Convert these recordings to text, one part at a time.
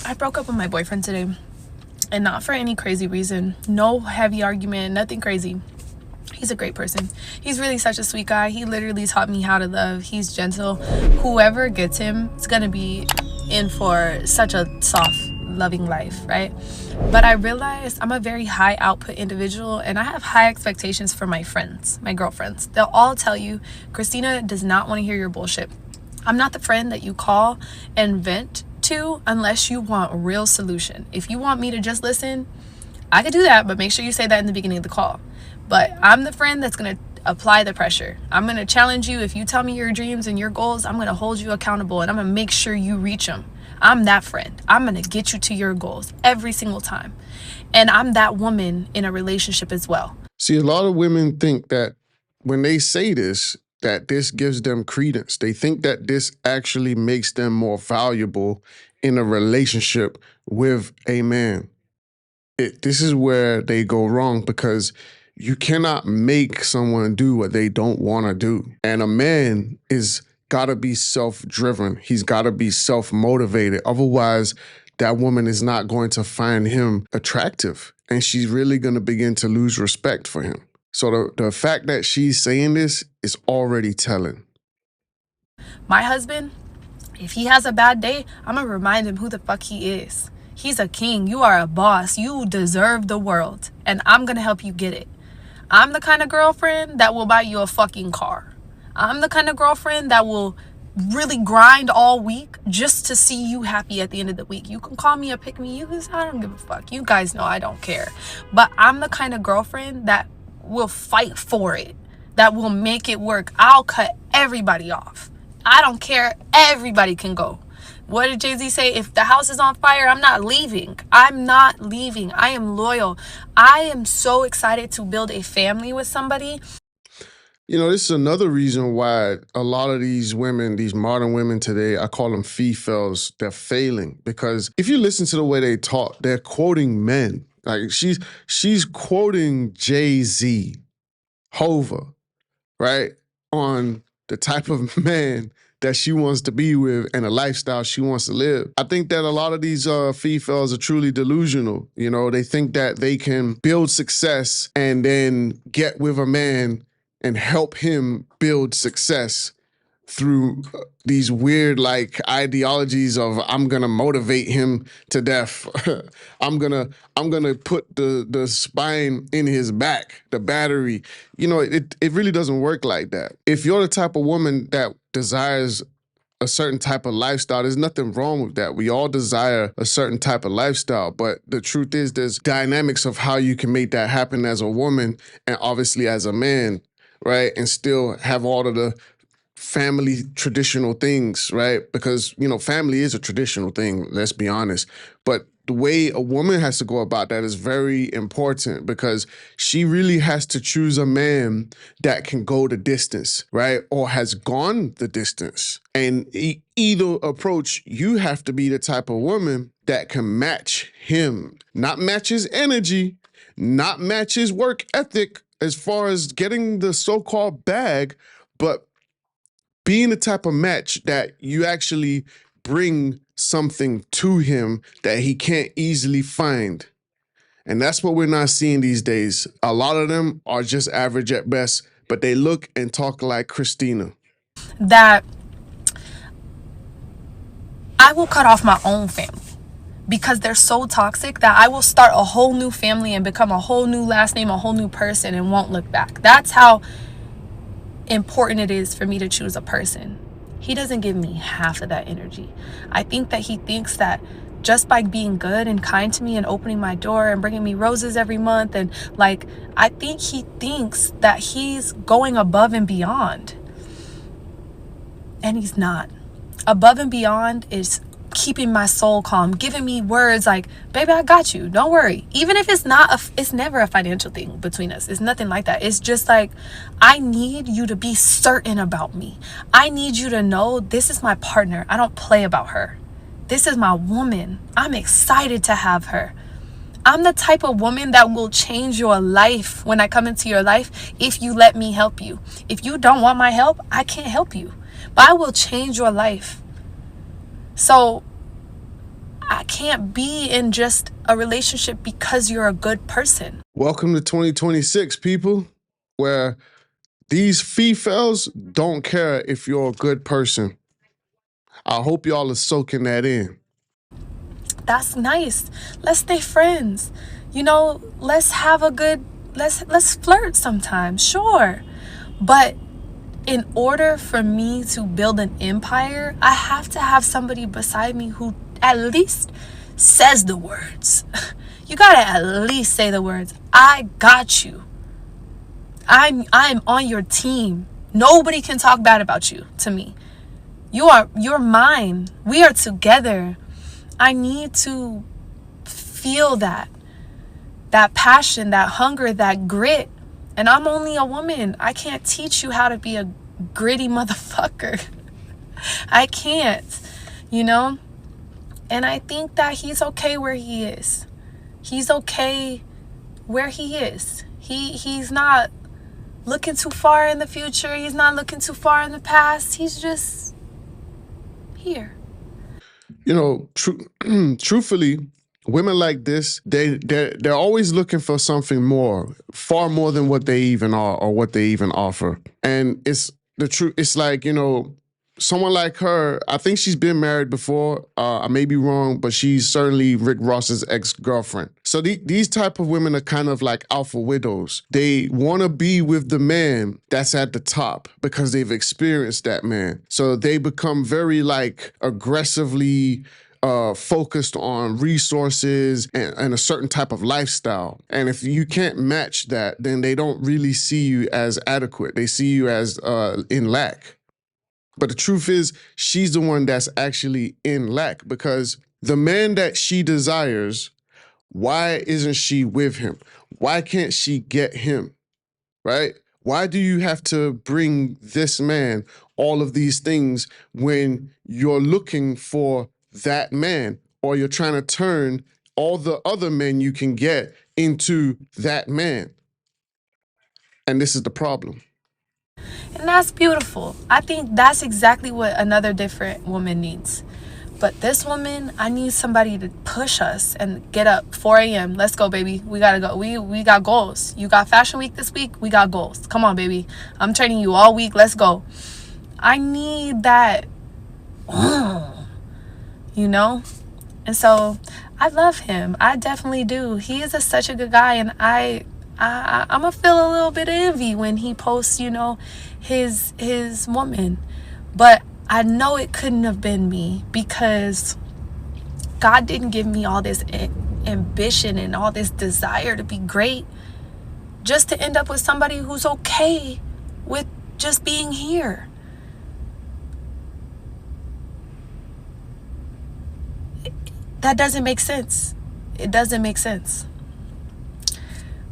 I broke up with my boyfriend today, and not for any crazy reason. No heavy argument, nothing crazy. He's a great person. He's really such a sweet guy. He literally taught me how to love. He's gentle. Whoever gets him is gonna be in for such a soft, loving life, right? But I realized I'm a very high output individual, and I have high expectations for my friends, my girlfriends. They'll all tell you, Christina does not want to hear your bullshit. I'm not the friend that you call and vent to unless you want a real solution. If you want me to just listen, I could do that, but make sure you say that in the beginning of the call. But I'm the friend that's going to apply the pressure. I'm going to challenge you. If you tell me your dreams and your goals, I'm going to hold you accountable, and I'm going to make sure you reach them. I'm that friend. I'm going to get you to your goals every single time. And I'm that woman in a relationship as well. See, a lot of women think that when they say this, that this gives them credence. They think that this actually makes them more valuable in a relationship with a man. This is where they go wrong, because you cannot make someone do what they don't want to do. And a man is gotta be self-driven. He's gotta be self-motivated. Otherwise, that woman is not going to find him attractive. And she's really gonna begin to lose respect for him. So the fact that she's saying this is already telling. My husband, if he has a bad day, I'm going to remind him who the fuck he is. He's a king. You are a boss. You deserve the world. And I'm going to help you get it. I'm the kind of girlfriend that will buy you a fucking car. I'm the kind of girlfriend that will really grind all week just to see you happy at the end of the week. You can call me a pick-me. I don't give a fuck. You guys know I don't care. But I'm the kind of girlfriend that will fight for it, that will make it work. I'll cut everybody off. I don't care. Everybody can go. What did Jay-Z say? If the house is on fire, I'm not leaving. I'm not leaving. I am loyal. I am so excited to build a family with somebody. You know, this is another reason why a lot of these women, these modern women today, I call them fee-fells, they're failing. Because if you listen to the way they talk, they're quoting men. Like she's quoting Jay-Z, Hova, right? On the type of man that she wants to be with and a lifestyle she wants to live. I think that a lot of these females are truly delusional. You know, they think that they can build success and then get with a man and help him build success through these weird like ideologies of I'm gonna motivate him to death. I'm gonna put the spine in his back, the battery. You know, it really doesn't work like that. If you're the type of woman that desires a certain type of lifestyle, there's nothing wrong with that. We all desire a certain type of lifestyle, but the truth is there's dynamics of how you can make that happen as a woman and obviously as a man, right? And still have all of the family traditional things, right? Because, you know, family is a traditional thing, let's be honest. But the way a woman has to go about that is very important, because she really has to choose a man that can go the distance, right? Or has gone the distance. And either approach, you have to be the type of woman that can match him, not match his energy, not match his work ethic as far as getting the so-called bag, but being the type of match that you actually bring something to him that he can't easily find. And that's what we're not seeing these days. A lot of them are just average at best, but they look and talk like Christina. That I will cut off my own family because they're so toxic that I will start a whole new family and become a whole new last name, a whole new person, and won't look back. That's how important it is for me to choose a person. He doesn't give me half of that energy. I think that he thinks that just by being good and kind to me and opening my door and bringing me roses every month, and like, I think he thinks that he's going above and beyond. And he's not. Above and beyond is keeping my soul calm, giving me words like, baby, I got you, don't worry. Even if it's not it's never a financial thing between us. It's nothing like that. It's just like, I need you to be certain about me. I need you to know this is my partner. I don't play about her. This is my woman. I'm excited to have her. I'm the type of woman that will change your life when I come into your life if you let me help you. If you don't want my help, I can't help you. But I will change your life. So I can't be in just a relationship because you're a good person. Welcome to 2026, people, where these females don't care if you're a good person. I hope y'all are soaking that in. That's nice. Let's stay friends. You know, let's have a good let's flirt sometimes. Sure. But in order for me to build an empire, I have to have somebody beside me who at least says the words. You gotta at least say the words. I got you. I'm on your team. Nobody can talk bad about you to me. You're mine. We are together. I need to feel that passion, that hunger, that grit. And I'm only a woman. I can't teach you how to be a gritty motherfucker. I can't, you know? And I think that he's okay where he is. He's okay where he is. He's not looking too far in the future. He's not looking too far in the past. He's just here. You know, truthfully, women like this, they're always looking for something more, far more than what they even are or what they even offer. And it's the truth. It's like, you know, someone like her, I think she's been married before. I may be wrong, but she's certainly Rick Ross's ex-girlfriend. So these type of women are kind of like alpha widows. They want to be with the man that's at the top because they've experienced that man. So they become very like aggressively focused on resources and a certain type of lifestyle. And if you can't match that, then they don't really see you as adequate. They see you as in lack. But the truth is, she's the one that's actually in lack because the man that she desires, why isn't she with him? Why can't she get him, right? Why do you have to bring this man all of these things when you're looking for that man or you're trying to turn all the other men you can get into that man? And this is the problem. And that's beautiful. I think that's exactly what another different woman needs. But this woman, I need somebody to push us and get up 4 a.m. Let's go, baby. We gotta go. We got goals. You got fashion week this week. We got goals. Come on, baby. I'm training you all week. Let's go. I need that, you know? And so I love him. I definitely do. He is such a good guy. And I'm gonna feel a little bit of envy when he posts, you know, his woman. But I know it couldn't have been me because God didn't give me all this ambition and all this desire to be great just to end up with somebody who's okay with just being here. That doesn't make sense. It doesn't make sense.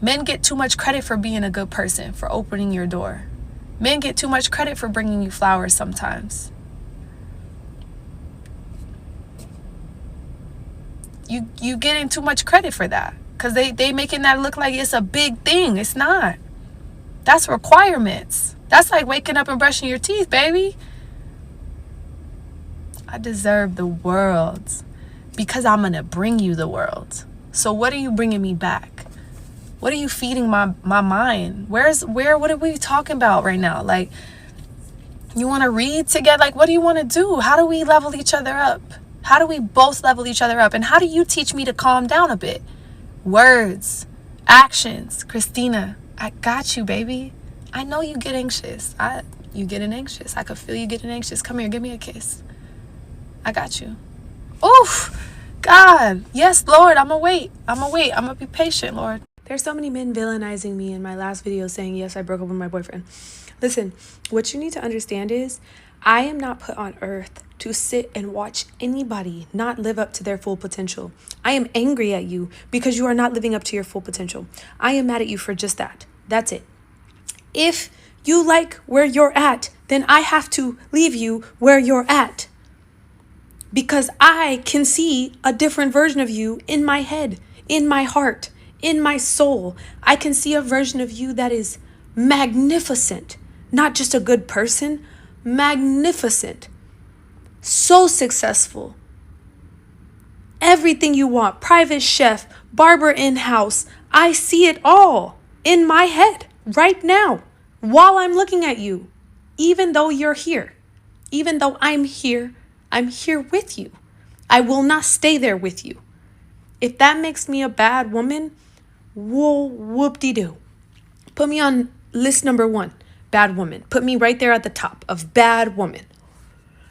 Men get too much credit for being a good person, for opening your door. Men get too much credit for bringing you flowers sometimes. You getting too much credit for that because they making that look like it's a big thing. It's not. That's requirements. That's like waking up and brushing your teeth, baby. I deserve the world because I'm gonna bring you the world. So what are you bringing me back? What are you feeding my mind? What are we talking about right now? Like, you want to read together? Like, what do you want to do? How do we level each other up? How do we both level each other up? And how do you teach me to calm down a bit? Words, actions. Christina, I got you, baby. I know you get anxious. You getting anxious. I could feel you getting anxious. Come here, give me a kiss. I got you. Oof, God. Yes, Lord, I'm going to wait. I'm going to be patient, Lord. There's so many men villainizing me in my last video saying, yes, I broke up with my boyfriend. Listen, what you need to understand is I am not put on earth to sit and watch anybody not live up to their full potential. I am angry at you because you are not living up to your full potential. I am mad at you for just that. That's it. If you like where you're at, then I have to leave you where you're at. Because I can see a different version of you in my head, in my heart, in my soul. I can see a version of you that is magnificent. Not just a good person, magnificent. So successful. everything you want. Private chef, barber in-house. I see it all in my head right now while I'm looking at you. Even though you're here, even though I'm here with you. I will not stay there with you. If that makes me a bad woman, whoop-de-doo. Put me on list number 1, bad woman. Put me right there at the top of bad woman.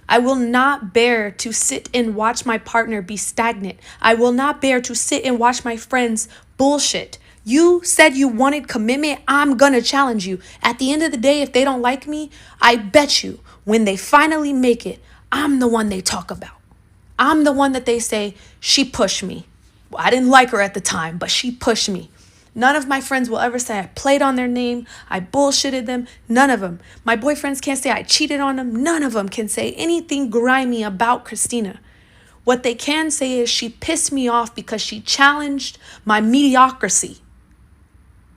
I will not bear to sit and watch my partner be stagnant. I will not bear to sit and watch my friends bullshit. You said you wanted commitment. I'm gonna challenge you. At the end of the day, if they don't like me, I bet you when they finally make it, I'm the one they talk about. I'm the one that they say, she pushed me. Well, I didn't like her at the time, but she pushed me. None of my friends will ever say I played on their name, I bullshitted them. None of them. My boyfriends can't say I cheated on them. None of them can say anything grimy about Christina. What they can say is she pissed me off because she challenged my mediocrity.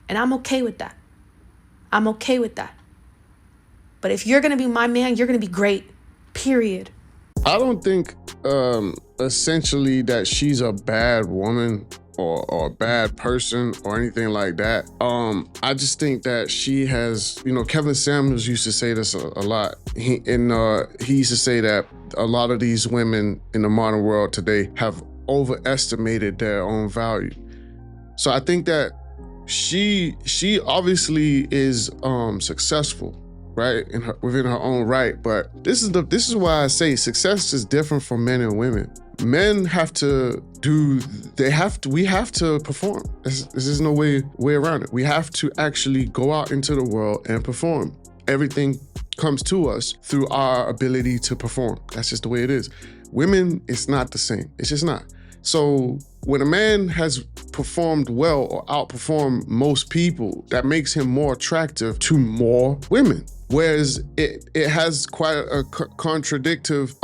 And I'm okay with that. I'm okay with that. But if you're going to be my man, you're going to be great. Period. I don't think essentially that she's a bad woman or a bad person or anything like that. I just think that she has, Kevin Samuels used to say this a lot. He used to say that a lot of these women in the modern world today have overestimated their own value. So I think that she obviously is successful, right, within her own right. But this is why I say success is different for men and women. Men we have to perform. There's no way around it. We have to actually go out into the world and perform. Everything comes to us through our ability to perform. That's just the way it is. Women, it's not the same. It's just not. So when a man has performed well or outperformed most people, that makes him more attractive to more women. Whereas it has quite a contradictive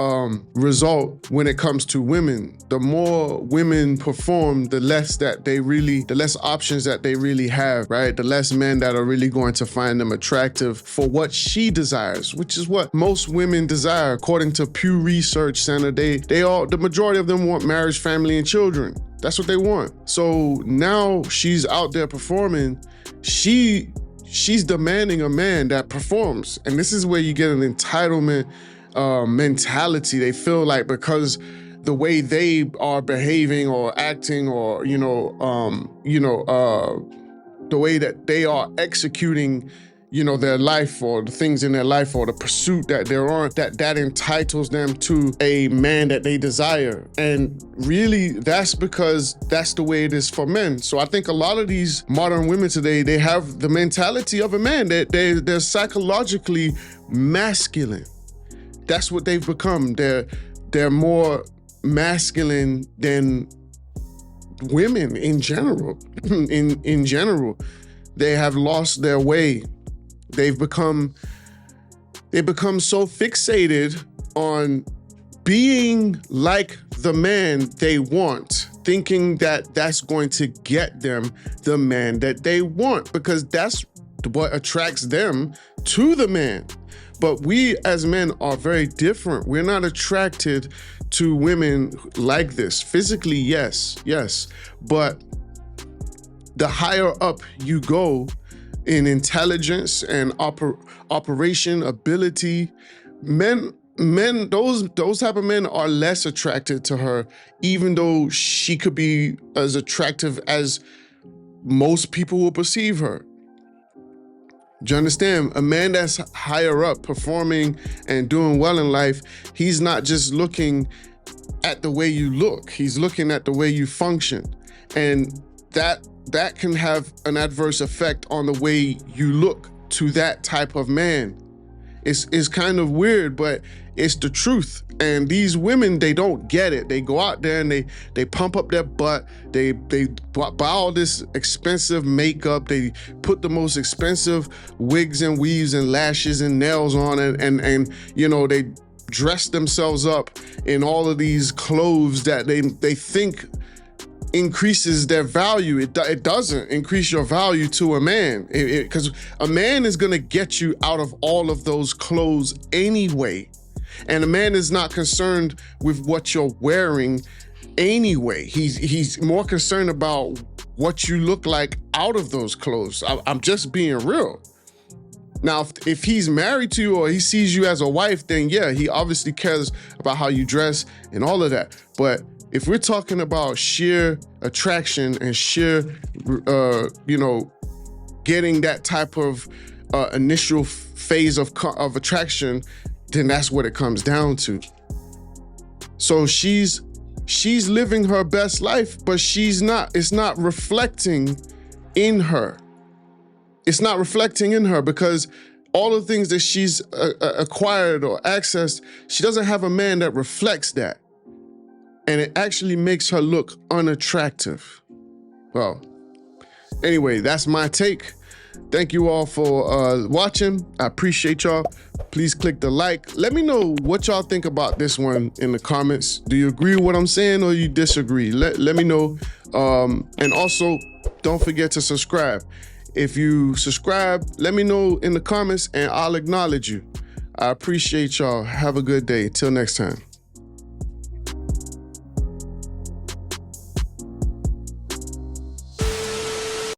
result when it comes to women. The more women perform, the less options that they really have, right? The less men that are really going to find them attractive for what she desires, which is what most women desire. According to Pew Research Center, the majority of them want marriage, family, and children. That's what they want. So now she's out there performing. She's demanding a man that performs. And this is where you get an entitlement mentality. They feel like because the way they are behaving or acting or, the way that they are executing, their life or the things in their life or the pursuit that they're on, that entitles them to a man that they desire. And really, that's because that's the way it is for men. So I think a lot of these modern women today, they have the mentality of a man. They're psychologically masculine. That's what they've become. They're more masculine than women in general. in general, they have lost their way. They've become so fixated on being like the man they want, thinking that that's going to get them the man that they want, because that's what attracts them to the man. But we as men are very different. We're not attracted to women like this. Physically, yes, but the higher up you go in intelligence and operation ability, those type of men are less attracted to her, even though she could be as attractive as most people will perceive her. Do you understand? A man that's higher up, performing and doing well in life, he's not just looking at the way you look, he's looking at the way you function. And that can have an adverse effect on the way you look to that type of man. It's kind of weird, but it's the truth. And these women, they don't get it. They go out there and they pump up their butt. They buy all this expensive makeup. They put the most expensive wigs and weaves and lashes and nails on it. And they dress themselves up in all of these clothes that they think increases their value. It doesn't increase your value to a man, because a man is gonna get you out of all of those clothes anyway. And a man is not concerned with what you're wearing anyway. He's more concerned about what you look like out of those clothes. I'm just being real. Now, if he's married to you or he sees you as a wife, then yeah, he obviously cares about how you dress and all of that. But if we're talking about sheer attraction and sheer, getting that type of initial phase of attraction, then that's what it comes down to. So she's living her best life, but it's not reflecting in her. It's not reflecting in her because all the things that she's acquired or accessed, she doesn't have a man that reflects that. And it actually makes her look unattractive. Well, anyway, that's my take. Thank you all for watching. I appreciate y'all. Please click the like. Let me know what y'all think about this one in the comments. Do you agree with what I'm saying or you disagree? Let me know. And also, don't forget to subscribe. If you subscribe, let me know in the comments and I'll acknowledge you. I appreciate y'all. Have a good day. Till next time.